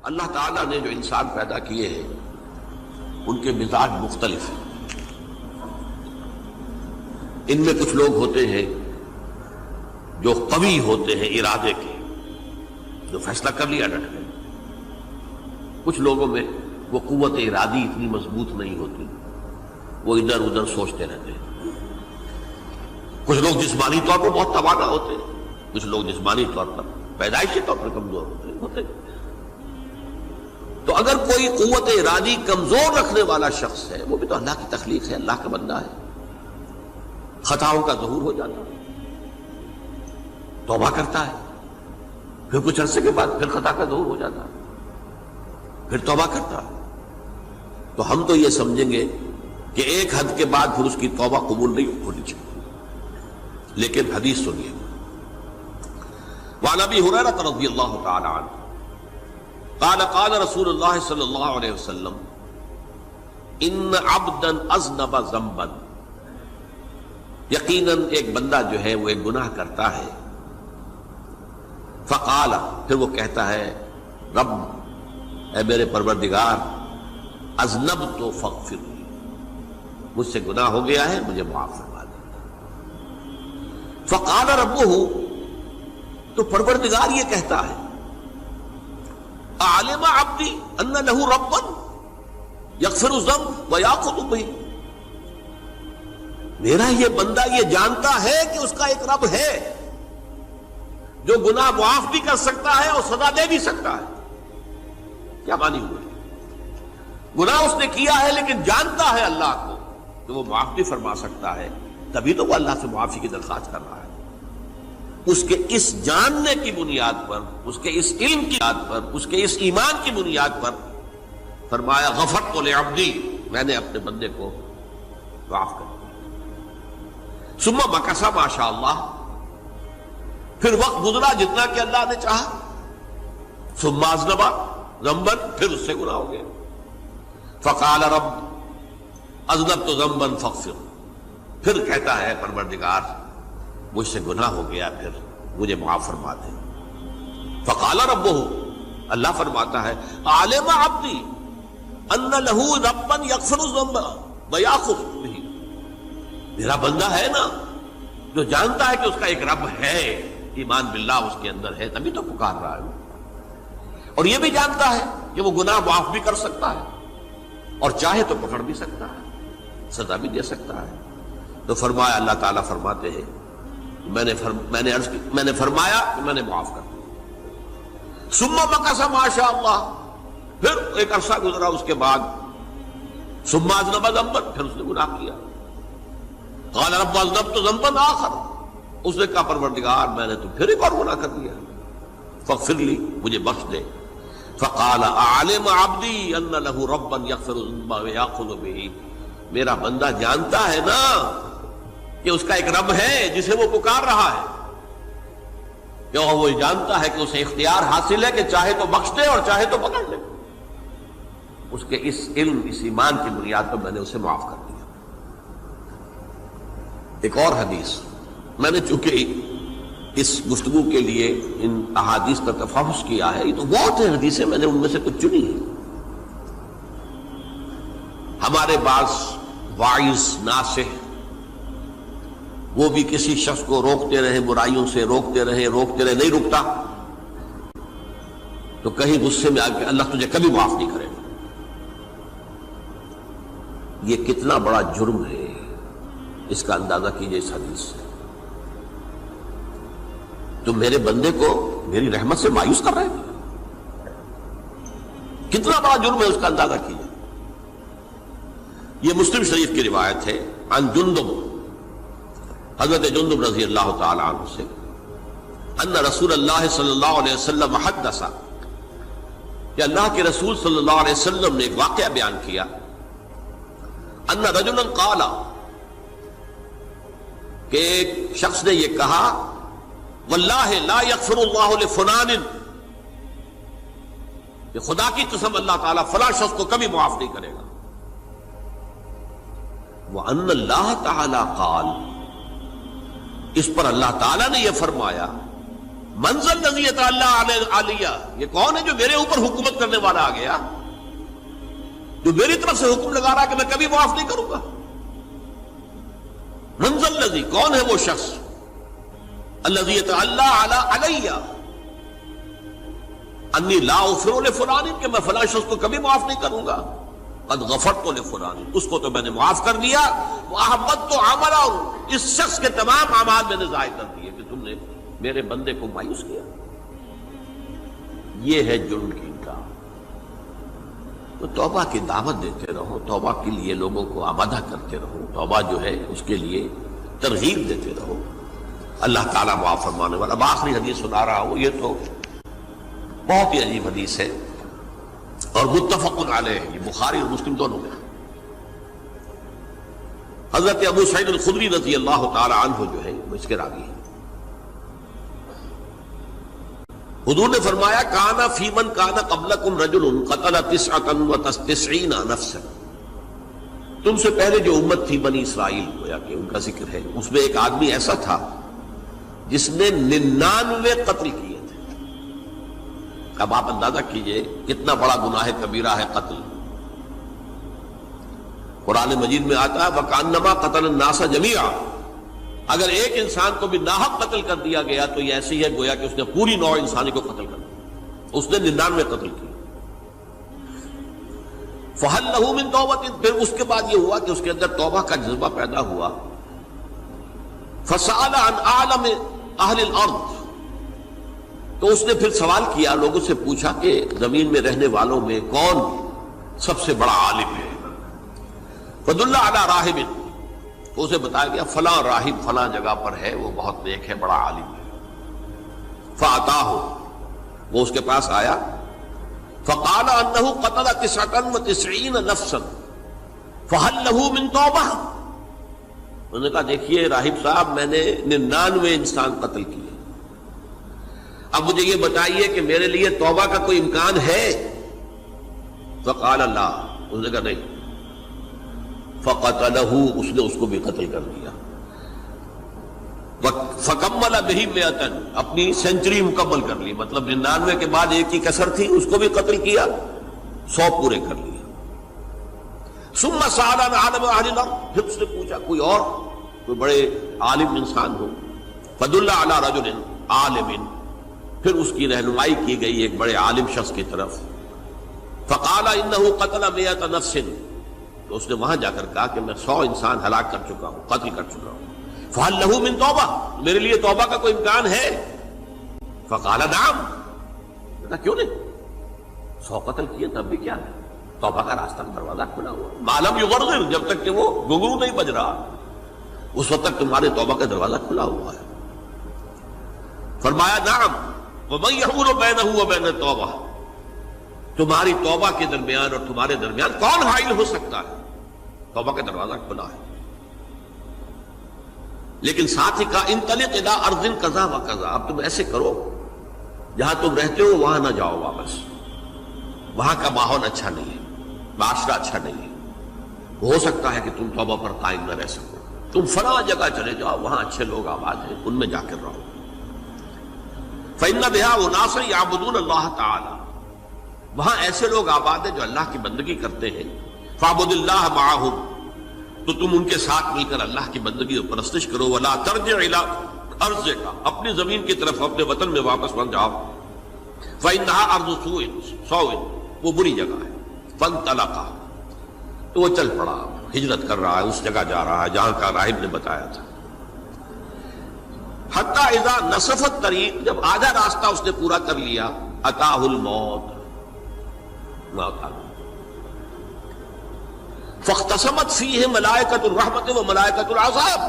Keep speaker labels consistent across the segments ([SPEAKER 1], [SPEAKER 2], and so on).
[SPEAKER 1] اللہ تعالیٰ نے جو انسان پیدا کیے ہیں ان کے مزاج مختلف ہیں. ان میں کچھ لوگ ہوتے ہیں جو قوی ہوتے ہیں ارادے کے، جو فیصلہ کر لیا ڈٹ گئے. کچھ لوگوں میں وہ قوت ارادی اتنی مضبوط نہیں ہوتی، وہ ادھر ادھر سوچتے رہتے ہیں. کچھ لوگ جسمانی طور پر بہت توانا ہوتے ہیں، کچھ لوگ جسمانی طور پر پیدائشی طور پر کمزور ہوتے ہیں. تو اگر کوئی قوت ارادی کمزور رکھنے والا شخص ہے، وہ بھی تو اللہ کی تخلیق ہے، اللہ کا بندہ ہے، خطاؤں کا ظہور ہو جاتا ہے، توبہ کرتا ہے، پھر کچھ عرصے کے بعد پھر خطا کا ظہور ہو جاتا ہے، پھر توبہ کرتا ہے. تو ہم تو یہ سمجھیں گے کہ ایک حد کے بعد پھر اس کی توبہ قبول نہیں ہونی چاہیے. لیکن حدیث سنیے. وعن ابی ہریرہ رضی اللہ تعالی عنہ قال قال رسول اللہ صلی اللہ علیہ وسلم ان عبدا اذنب ذنبا، یقیناً ایک بندہ جو ہے وہ ایک گناہ کرتا ہے. فقال، پھر وہ کہتا ہے رب، اے میرے پروردگار، اذنبت فاغفر لی، مجھ سے گناہ ہو گیا ہے، مجھے معاف فرما دے. فقال ربہ، تو پروردگار یہ کہتا ہے اعلم عبدی ان لہ ربا یغفر الذنب ویأخذ بہ، میرا یہ بندہ یہ جانتا ہے کہ اس کا ایک رب ہے جو گناہ معاف بھی کر سکتا ہے اور سزا دے بھی سکتا ہے. کیا معنی ہوئے؟ گناہ اس نے کیا ہے لیکن جانتا ہے اللہ کو کہ وہ معاف بھی فرما سکتا ہے، تبھی تو وہ اللہ سے معافی کی درخواست کر رہا ہے. اس کے اس جاننے کی بنیاد پر، اس کے اس علم کی بنیاد پر، اس کے اس ایمان کی بنیاد پر فرمایا غفرت لعبدی، میں نے اپنے بندے کو معاف کر دیا. ثم مکث ما شاء اللہ، پھر وقت گزرا جتنا کہ اللہ نے چاہا. ثم اذنب ذنبا، پھر اس سے گناہ ہو گیا. فقال رب اذنبت ذنبا فاغفر، پھر کہتا ہے پروردگار مجھ سے گناہ ہو گیا، پھر مجھے معاف فرما دے. فقال ربہ، اللہ فرماتا ہے عالم عبدی ان لہ ربا یغفر الذنب ویأخذ بہ، میرا بندہ ہے نا جو جانتا ہے کہ اس کا ایک رب ہے، ایمان باللہ اس کے اندر ہے، تبھی تو پکار رہا ہے. اور یہ بھی جانتا ہے کہ وہ گناہ معاف بھی کر سکتا ہے اور چاہے تو پکڑ بھی سکتا ہے، سزا بھی دے سکتا ہے. تو فرمایا، اللہ تعالیٰ فرماتے ہیں میں نے فرمایا کہ میں نے معاف کر دیا. ثم مکث ما شاء اللہ، پھر ایک عرصہ گزرا اس کے بعد. ثم اذنب ذنبا، پھر اس نے گناہ کیا. قال رب اذنبت ذنبا آخر، اس نے کہا پروردگار میں نے تو پھر ایک اور گناہ کر دیا، فاغفر لی، مجھے بخش دے. فقال اعلم عبدی ان لہ ربا یغفر الذنب ویأخذ بہ، میرا بندہ جانتا ہے نا کہ اس کا ایک رب ہے جسے وہ پکار رہا ہے، کہ وہ جانتا ہے کہ اسے اختیار حاصل ہے کہ چاہے تو بخش دے اور چاہے تو پکڑ لے. اس کے اس علم، اس ایمان کی بنیاد پر میں نے اسے معاف کر دیا. ایک اور حدیث، میں نے چونکہ اس گفتگو کے لیے ان احادیث کا تفحص کیا ہے، یہ تو بہت ہیں حدیثیں، میں نے ان میں سے کچھ چنی ہیں. ہمارے بعض واعظ ناصح وہ بھی کسی شخص کو روکتے رہے، برائیوں سے روکتے رہے، نہیں رکتا تو کہیں غصے میں آ کے اللہ تجھے کبھی معاف نہیں کرے گا. یہ کتنا بڑا جرم ہے، اس کا اندازہ کیجئے اس حدیث سے. تم میرے بندے کو میری رحمت سے مایوس کر رہے ہیں، کتنا بڑا جرم ہے، اس کا اندازہ کیجئے. یہ مسلم شریف کی روایت ہے عن جندب، حضرت جندب رضی اللہ تعالی عنہ سے، ان رسول اللہ صلی اللہ علیہ وسلم حدث، کہ اللہ کے رسول صلی اللہ علیہ وسلم نے ایک واقعہ بیان کیا. ان رجلا قال، کہ ایک شخص نے یہ کہا واللہ لا یغفر اللہ لفلان، کہ خدا کی قسم اللہ تعالیٰ فلاں شخص کو کبھی معاف نہیں کرے گا. وَأَنَّ اللَّهَ تَعَالَى قَالَ، اس پر اللہ تعالیٰ نے یہ فرمایا منزل نزیت اللہ علیہ، یہ کون ہے جو میرے اوپر حکومت کرنے والا آ گیا، جو میری طرف سے حکم لگا رہا ہے کہ میں کبھی معاف نہیں کروں گا؟ منزل نزی، کون ہے وہ شخص؟ الذی اللہ علیہ انی لا اغفر لفلان، کہ میں فلاں شخص کو کبھی معاف نہیں کروں گا، قد غفرت لفلان، اس کو تو میں نے معاف کر دیا، واحبطت عملہ، اس شخص کے تمام اعمال میں نے ضائع کر دیے کہ تم نے میرے بندے کو مایوس کیا۔ یہ ہے جرم کی انکار۔ تو توبہ کی دعوت دیتے رہو، توبہ کے لیے لوگوں کو آمادہ کرتے رہو، توبہ جو ہے اس کے لیے ترغیب دیتے رہو، اللہ تعالیٰ معاف فرمانے والا۔ اب آخری حدیث سنا رہا ہوں، یہ تو بہت ہی عجیب حدیث ہے اور متفق علیہ، یہ بخاری اور مسلم دونوں میں۔ حضرت ابو سعید الخدری رضی اللہ تعالی عنہ جو ہے وہ اس کے راوی ہیں۔ حضور نے فرمایا کانا فی من کانا قبلکم رجل قتل 99 نفسا، تم سے پہلے جو امت تھی بنی اسرائیل، گویا کہ ان کا ذکر ہے، اس میں ایک آدمی ایسا تھا جس نے 99 قتل کیے تھے۔ اب آپ اندازہ کیجئے کتنا بڑا گناہ کبیرہ ہے قتل۔ قرآن مجید میں آتا ہے وَكَأَنَّمَا قَتَلَ النَّاسَ جَمِيعًا، اگر ایک انسان کو بھی ناحق قتل کر دیا گیا تو یہ ایسی ہے گویا کہ اس نے پوری نوع انسانی کو قتل کر دیا، اس نے 99 قتل کیے۔ فَهَلْ لَهُ مِن تَوْبَةٍ، پھر اس کے بعد یہ ہوا کہ اس کے اندر توبہ کا جذبہ پیدا ہوا۔ فَسَأَلَ عَنْ أَعْلَمِ أَهْلِ الْأَرْضِ، تو اس نے پھر سوال کیا، لوگوں سے پوچھا کہ زمین میں رہنے والوں میں کون سب سے بڑا عالم ہے؟ فَدُلَّ عَلَى رَاهِبٍ، تو اسے بتایا گیا فلاں راہب فلاں جگہ پر ہے، وہ بہت نیک ہے، بڑا عالم ہے۔ فَأَتَاهُ، وہ اس کے پاس آیا، فَقَالَ أَنَّهُ قَتَلَ 99 نَفْسًا فَهَلْ لَهُ مِن تَوْبَةٍ، انہوں نے کہا دیکھیے راہب صاحب، میں نے 99 انسان قتل کیے، اب مجھے یہ بتائیے کہ میرے لیے توبہ کا کوئی امکان ہے؟ فَقَالَ لَا، انہوں نے کہا نہیں۔ فَقَتَلَهُ، اس نے اس کو بھی قتل کر دیا۔ فَكَمَّلَ بِهِ 100، اپنی سینچری مکمل کر لی، مطلب 99 کے بعد ایک کی کسر تھی، اس کو بھی قتل کیا، 100 پورے کر لیا۔ ثُمَّ سَأَلَ عَنْ عَالِمِ أَهْلِ الْأَرْضِ، پھر اس نے پوچھا کوئی اور کوئی بڑے عالم انسان ہو۔ فَدُلَّ عَلَى رَجُلٍ عَالِمٍ، پھر اس کی رہنمائی کی گئی ایک بڑے عالم شخص کی طرف۔ فَقَالَ إِنَّهُ قَتَلَ 100 نَفْسٍ، تو اس نے وہاں جا کر کہا کہ میں 100 انسان ہلاک کر چکا ہوں، قتل کر چکا ہوں۔ فَهَلْ لَهُ مِن تَوْبَةٍ، میرے لیے توبہ کا کوئی امکان ہے؟ فَقَالَ نَعَمْ، کہا کیوں نہیں، 100 قتل کیے تب بھی کیا ہے، توبہ کا راستہ دروازہ کھلا ہوا، مَا لَمْ يُغَرْغِرْ، جب تک کہ وہ گھنگرو نہیں بج رہا اس وقت تک تمہارے توبہ کا دروازہ کھلا ہوا ہے۔ فرمایا نعم، وَمَن يَحُولُ بَيْنَهُ وَبَيْنَ التَّوْبَةِ، تمہاری توبہ کے درمیان اور تمہارے درمیان کون حائل ہو سکتا ہے؟ توبہ کا دروازہ کھلا ہے۔ لیکن ساتھ ہی کہا انطلق الی ارض کذا و کذا، اب تم ایسے کرو جہاں تم رہتے ہو وہاں نہ جاؤ واپس، وہاں کا ماحول اچھا نہیں ہے، معاشرہ اچھا نہیں ہے، ہو سکتا ہے کہ تم توبہ پر قائم نہ رہ سکو، تم فلاں جگہ چلے جاؤ، وہاں اچھے لوگ آباد ہیں، ان میں جا کر رہو۔ فإن بها أناسا يعبدون اللہ تعالی، وہاں ایسے لوگ آباد ہیں جو اللہ کی بندگی کرتے ہیں۔ فاعبد اللہ معهم، تو تم ان کے ساتھ مل کر اللہ کی بندگی اور پرستش کرو۔ ولا ترجع الى ارضک، اپنی زمین کی طرف اپنے وطن میں واپس مت جاؤ۔ فانها ارض سوء، وہ بری جگہ ہے۔ فانطلقا، تو وہ چل پڑا، ہجرت کر رہا ہے، اس جگہ جا رہا ہے جہاں کا راہب نے بتایا تھا۔ حتی اذا نصف الطریق، جب آدھا راستہ اس نے پورا کر لیا، اتاہ الموت، موت آ گئی۔ فاختصمت فیہ ملائکۃ الرحمت و ملائکۃ العذاب،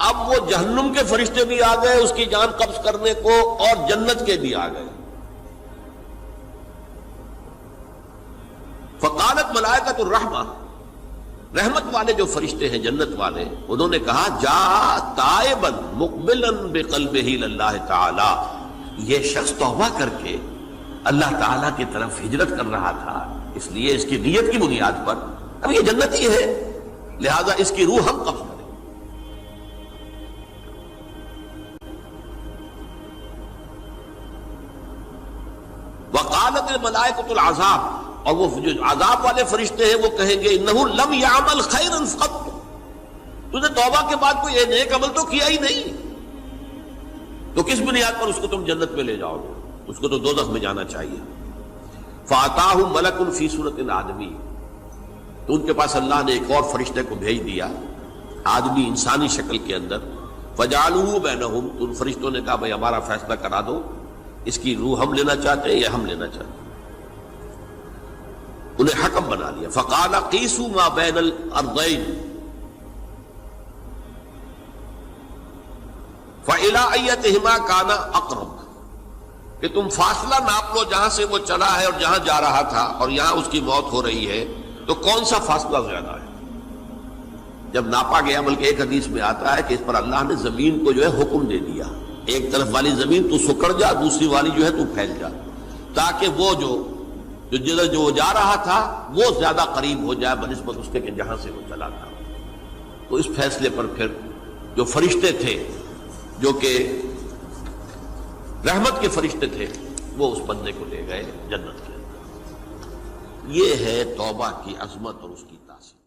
[SPEAKER 1] اب وہ جہنم کے فرشتے بھی آ گئے اس کی جان قبض کرنے کو، اور جنت کے بھی آ گئے۔ فقالت ملائکۃ الرحمہ، رحمت والے جو فرشتے ہیں جنت والے، انہوں نے کہا جا تائبا مقبلا بقلبہ للہ تعالی، یہ شخص توبہ کر کے اللہ تعالیٰ کی طرف ہجرت کر رہا تھا، اس لیے اس کی نیت کی بنیاد پر اب یہ جنتی ہے، لہذا اس کی روح ہم قبض کریں۔ وقالت الملائکۃ العذاب، اور وہ جو عذاب والے فرشتے ہیں وہ کہیں گے انہ لم یعمل خیرا قط، تو نے توبہ کے بعد کوئی نیک عمل تو کیا ہی نہیں، تو کس بنیاد پر اس کو تم جنت میں لے جاؤ گے؟ اس کو تو دوزخ میں جانا چاہیے۔ فاتاہ ملک فی صورت آدمی، تو ان کے پاس اللہ نے ایک اور فرشتے کو بھیج دیا آدمی انسانی شکل کے اندر، فجعلوہ بینہم، تو ان فرشتوں نے کہا بھائی ہمارا فیصلہ کرا دو، اس کی روح ہم لینا چاہتے ہیں یا ہم لینا چاہتے ہیں، انہیں حکم بنا لیا۔ فقال قیسوا ما بین الارضین فإلی ایتہما کان اقرب، کہ تم فاصلہ ناپ لو جہاں سے وہ چلا ہے اور جہاں جا رہا تھا اور یہاں اس کی موت ہو رہی ہے، تو کون سا فاصلہ زیادہ ہے؟ جب ناپا گیا، بلکہ ایک حدیث میں آتا ہے کہ اس پر اللہ نے زمین کو جو ہے حکم دے دیا، ایک طرف والی زمین تو سکڑ جا، دوسری والی جو ہے تو پھیل جا، تاکہ وہ جو جدھر جو جا رہا تھا وہ زیادہ قریب ہو جائے بنسبت اس کے کہ جہاں سے وہ چلا تھا۔ تو اس فیصلے پر پھر جو فرشتے تھے جو کہ رحمت کے فرشتے تھے وہ اس بندے کو لے گئے جنت کے اندر۔ یہ ہے توبہ کی عظمت اور اس کی تاثیر۔